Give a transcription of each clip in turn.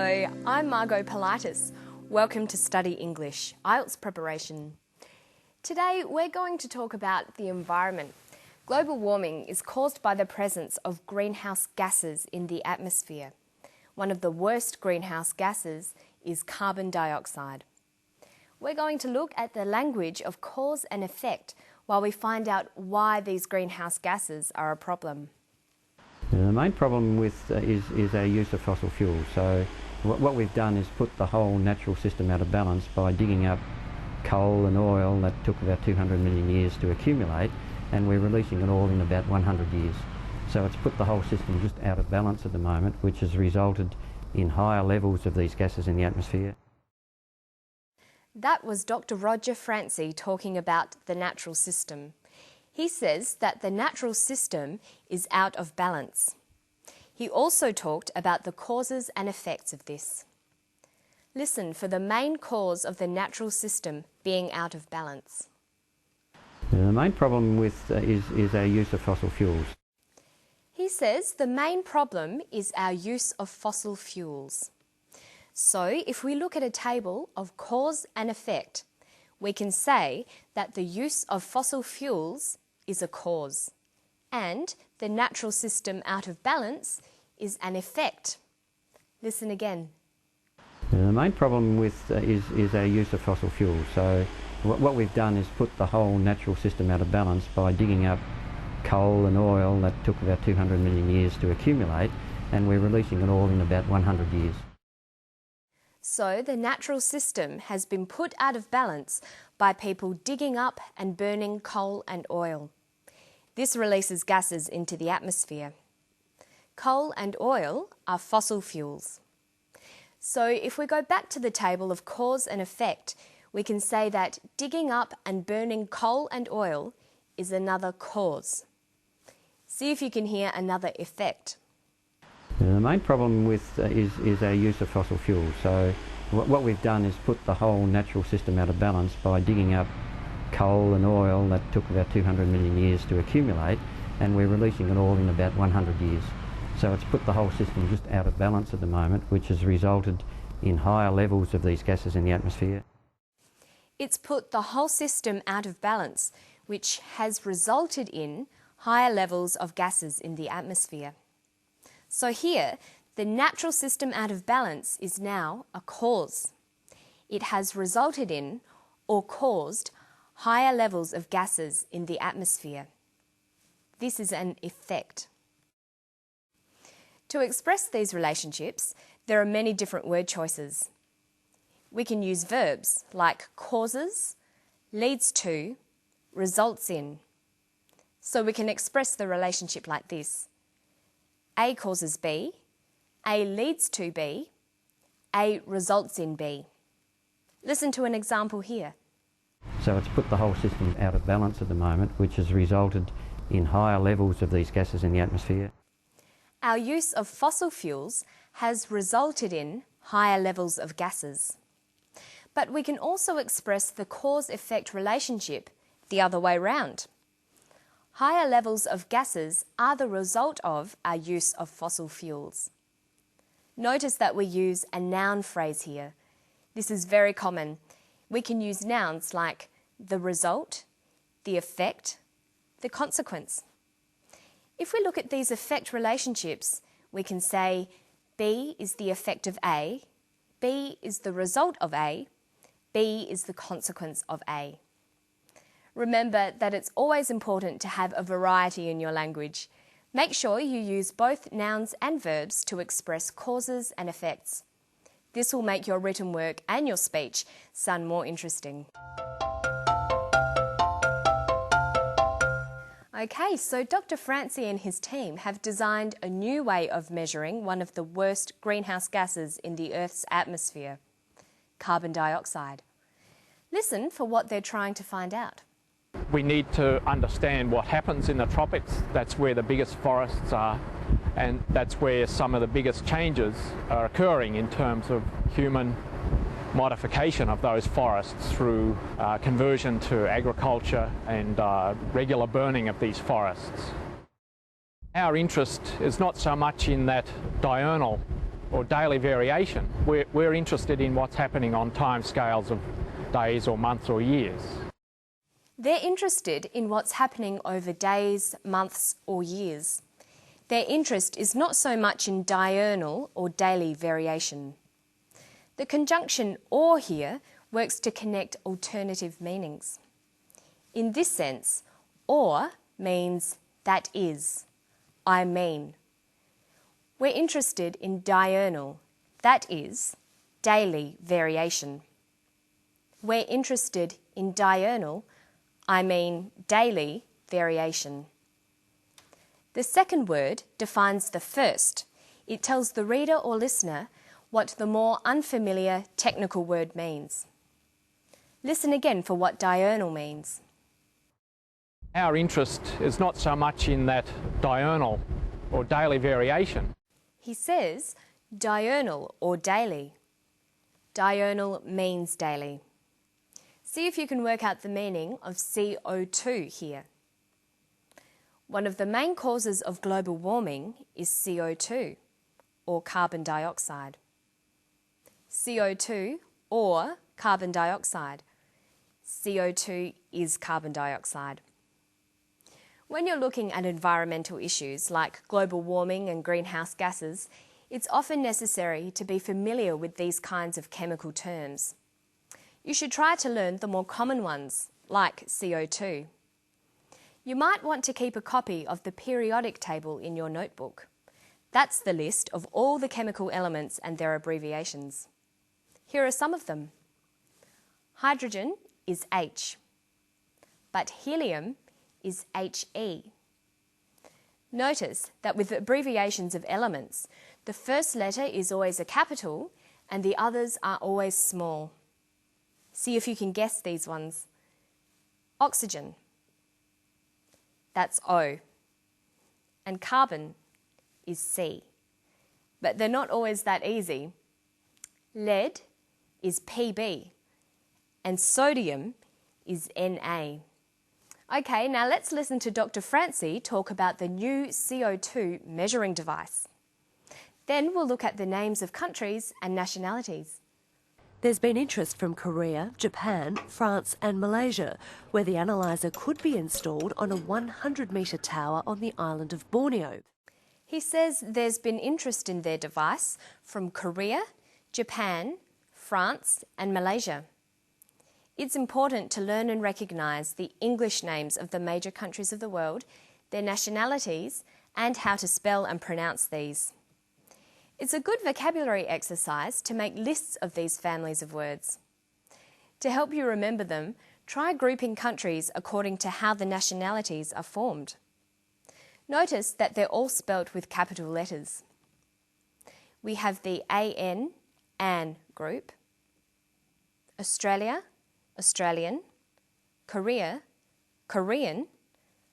Hello, I'm Margot Politis. Welcome to Study English, IELTS preparation. Today we're going to talk about the environment. Global warming is caused by the presence of greenhouse gases in the atmosphere. One of the worst greenhouse gases is carbon dioxide. We're going to look at the language of cause and effect while we find out why these greenhouse gases are a problem. The main problem is our use of fossil fuels. So what we've done is put the whole natural system out of balance by digging up coal and oil that took about 200 million years to accumulate, and we're releasing it all in about 100 years. So it's put the whole system just out of balance at the moment, which has resulted in higher levels of these gases in the atmosphere. That was Dr. Roger Francie talking about the natural system. He says that the natural system is out of balance. He also talked about the causes and effects of this. Listen for the main cause of the natural system being out of balance. The main problem is our use of fossil fuels. He says the main problem is our use of fossil fuels. So if we look at a table of cause and effect, we can say that the use of fossil fuels is a cause, and the natural system out of balance is an effect. Listen again. The main problem is our use of fossil fuels. So what we've done is put the whole natural system out of balance by digging up coal and oil that took about 200 million years to accumulate, and we're releasing it all in about 100 years. So the natural system has been put out of balance by people digging up and burning coal and oil. This releases gases into the atmosphere. Coal and oil are fossil fuels. So if we go back to the table of cause and effect, we can say that digging up and burning coal and oil is another cause. See if you can hear another effect. The main problem is our use of fossil fuels. So what we've done is put the whole natural system out of balance by digging up coal and oil that took about 200 million years to accumulate, and we're releasing it all in about 100 years. So it's put the whole system just out of balance at the moment, which has resulted in higher levels of these gases in the atmosphere. It's put the whole system out of balance, which has resulted in higher levels of gases in the atmosphere. So here, the natural system out of balance is now a cause. It has resulted in or caused higher levels of gases in the atmosphere. This is an effect. To express these relationships, there are many different word choices. We can use verbs like causes, leads to, results in. So we can express the relationship like this. A causes B, A leads to B, A results in B. Listen to an example here. So it's put the whole system out of balance at the moment, which has resulted in higher levels of these gases in the atmosphere. Our use of fossil fuels has resulted in higher levels of gases. But we can also express the cause-effect relationship the other way round. Higher levels of gases are the result of our use of fossil fuels. Notice that we use a noun phrase here. This is very common. We can use nouns like the result, the effect, the consequence. If we look at these effect relationships, we can say B is the effect of A, B is the result of A, B is the consequence of A. Remember that it's always important to have a variety in your language. Make sure you use both nouns and verbs to express causes and effects. This will make your written work and your speech sound more interesting. Okay, so Dr. Francie and his team have designed a new way of measuring one of the worst greenhouse gases in the Earth's atmosphere, carbon dioxide. Listen for what they're trying to find out. We need to understand what happens in the tropics. That's where the biggest forests are, and that's where some of the biggest changes are occurring in terms of human modification of those forests through conversion to agriculture and regular burning of these forests. Our interest is not so much in that diurnal or daily variation. We're interested in what's happening on time scales of days or months or years. They're interested in what's happening over days, months or years. Their interest is not so much in diurnal or daily variation. The conjunction or here works to connect alternative meanings. In this sense, or means that is, I mean. We're interested in diurnal, that is, daily variation. We're interested in diurnal, I mean daily variation. The second word defines the first. It tells the reader or listener what the more unfamiliar technical word means. Listen again for what diurnal means. Our interest is not so much in that diurnal or daily variation. He says diurnal or daily. Diurnal means daily. See if you can work out the meaning of CO2 here. One of the main causes of global warming is CO2, or carbon dioxide. CO2 or carbon dioxide. CO2 is carbon dioxide. When you're looking at environmental issues like global warming and greenhouse gases, it's often necessary to be familiar with these kinds of chemical terms. You should try to learn the more common ones, like CO2. You might want to keep a copy of the periodic table in your notebook. That's the list of all the chemical elements and their abbreviations. Here are some of them. Hydrogen is H, but helium is HE. Notice that with abbreviations of elements, the first letter is always a capital and the others are always small. See if you can guess these ones. Oxygen, that's O, and carbon is C. But they're not always that easy. Lead is PB, and sodium is Na. Okay, now let's listen to Dr. Francie talk about the new CO2 measuring device. Then we'll look at the names of countries and nationalities. There's been interest from Korea, Japan, France and Malaysia, where the analyser could be installed on a 100-metre tower on the island of Borneo. He says there's been interest in their device from Korea, Japan, France and Malaysia. It's important to learn and recognise the English names of the major countries of the world, their nationalities and how to spell and pronounce these. It's a good vocabulary exercise to make lists of these families of words. To help you remember them, try grouping countries according to how the nationalities are formed. Notice that they're all spelt with capital letters. We have the AN group, Australia, Australian, Korea, Korean,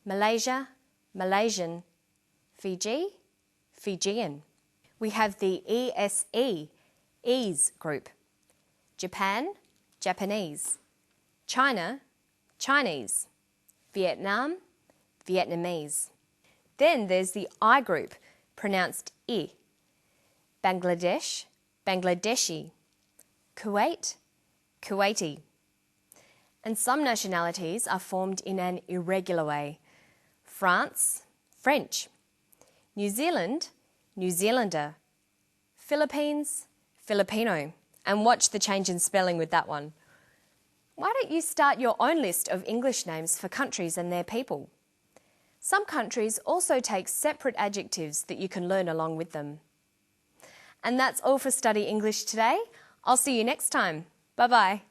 Malaysia, Malaysian, Fiji, Fijian. We have the ESE group, Japan, Japanese, China, Chinese, Vietnam, Vietnamese. Then there's the I group, pronounced I, Bangladesh, Bangladeshi, Kuwait, Kuwaiti. And some nationalities are formed in an irregular way. France, French, New Zealand, New Zealander, Philippines, Filipino. And watch the change in spelling with that one. Why don't you start your own list of English names for countries and their people? Some countries also take separate adjectives that you can learn along with them. And that's all for Study English today. I'll see you next time. Bye-bye.